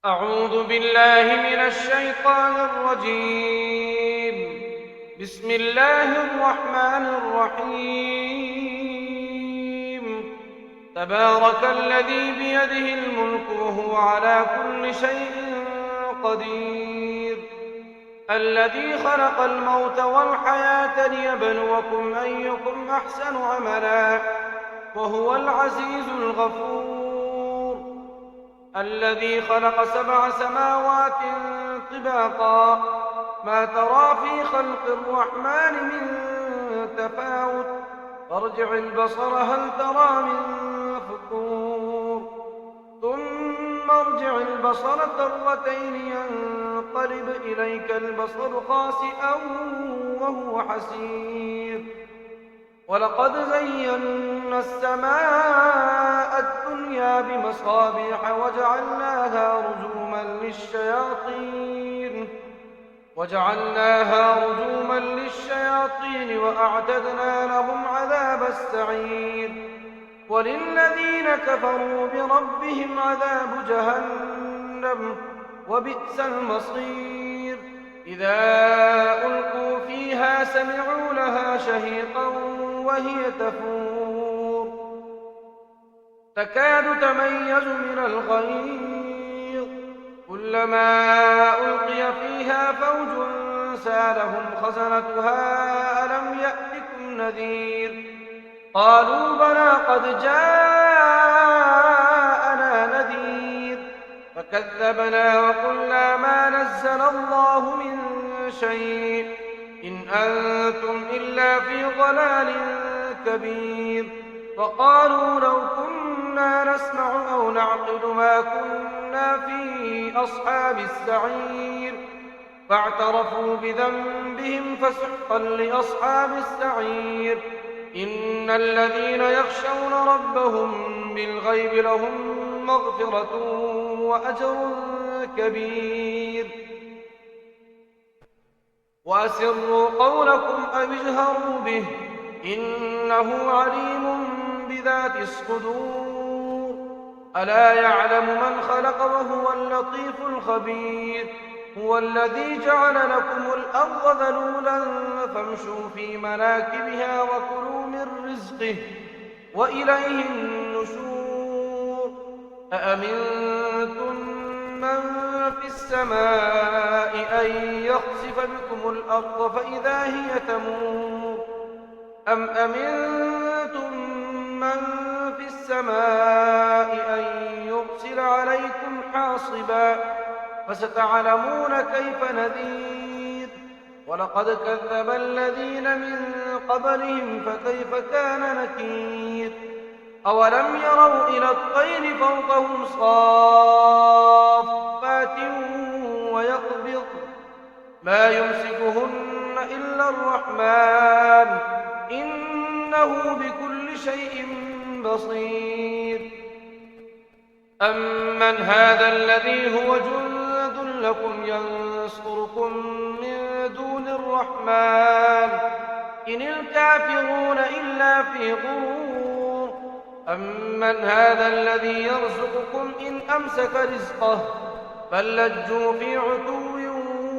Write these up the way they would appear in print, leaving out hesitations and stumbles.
أعوذ بالله من الشيطان الرجيم. بسم الله الرحمن الرحيم. تبارك الذي بيده الملك وهو على كل شيء قدير، الذي خلق الموت والحياة ليبلوكم أيكم أحسن عملا وهو العزيز الغفور، الذي خلق 7 سماوات طباقا ما ترى في خلق الرحمن من تفاوت فارجع البصر هل ترى من فطور ثم ارجع البصر كرتين ينقلب إليك البصر خاسئا وهو حسير. ولقد زينا السماء الدنيا بمصابيح وجعلناها رجوما للشياطين وأعتدنا لهم عذاب السعير. وللذين كفروا بربهم عذاب جهنم وبئس المصير. إذا ألقوا فيها سمعوا لها شهيقا وهي تفور تكاد تميز من الغيظ، كلما ألقي فيها فوج سالهم خزنتها ألم يأتكم نذير؟ قالوا بلى قد جاءنا نذير فكذبنا وقلنا ما نزل الله من شيء إن أنتم إلا في ضلال كبير. وقالوا لو كنا نسمع أو نعقل ما كنا في أصحاب السعير فاعترفوا بذنبهم فسحقا لأصحاب السعير. إن الذين يخشون ربهم بالغيب لهم مغفرة وأجر كبير. وأسروا قولكم أو اجهروا به إنه عليم بذات الصدور. ألا يعلم من خلق وهو اللطيف الخبير. هو الذي جعل لكم الأرض ذلولا فامشوا في مناكبها وكلوا من رزقه وإليه النشور. أأمنتم من في السماء أن يخسف بكم الأرض فإذا هي تمور أم أمنتم من في السماء أن يرسل عليكم حاصبا فستعلمون كيف نذير. ولقد كذب الذين من قبلهم فكيف كان نكير. أولم يروا إلى الطير فوقهم صافات ويقبض ما يمسكهن إلا الرحمن إنه بكل شيء بصير. أمن هذا الذي هو جند لكم ينصركم من دون الرحمن إن الكافرون إلا في غرور. أمن هذا الذي يرزقكم إن أمسك رزقه بل لجوا في عتو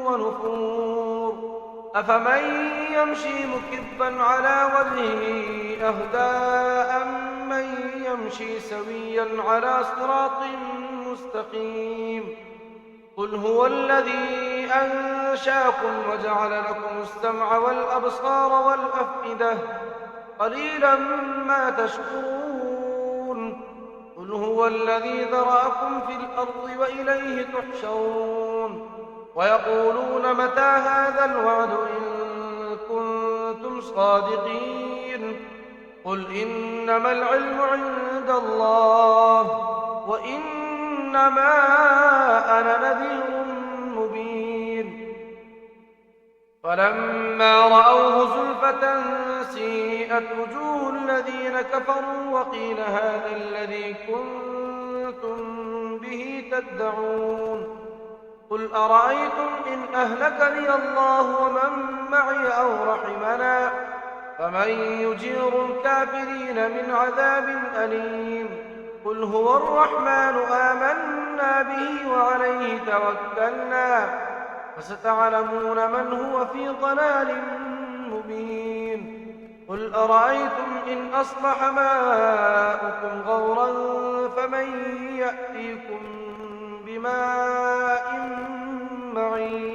ونفور. أفمن يمشي مكبا على وجهه أهدى أمن يمشي سويا على صراط مستقيم. قل هو الذي أنشاكم وجعل لكم السمع والأبصار والأفئدة قليلا ما تشكرون. قل هو الذي ذرأكم في الأرض وإليه تحشرون. ويقولون متى هذا الوعد إن كنتم صادقين. قل إنما العلم عند الله وإنما أنا نذير مبين. فلما رأوه زلفة سيئت وجوه الذين كفروا وقيل هذا الذي كنتم به تدعون. قل أرأيتم إن أهلكني الله ومن معي أو رحمنا فمن يجير الكافرين من عذاب أليم. قل هو الرحمن آمنا آمنا به وعليه توكلنا فستعلمون من هو في ضلال مبين. قل أرأيتم إن أصبح ماؤكم غورا فمن يأتيكم بماء معين.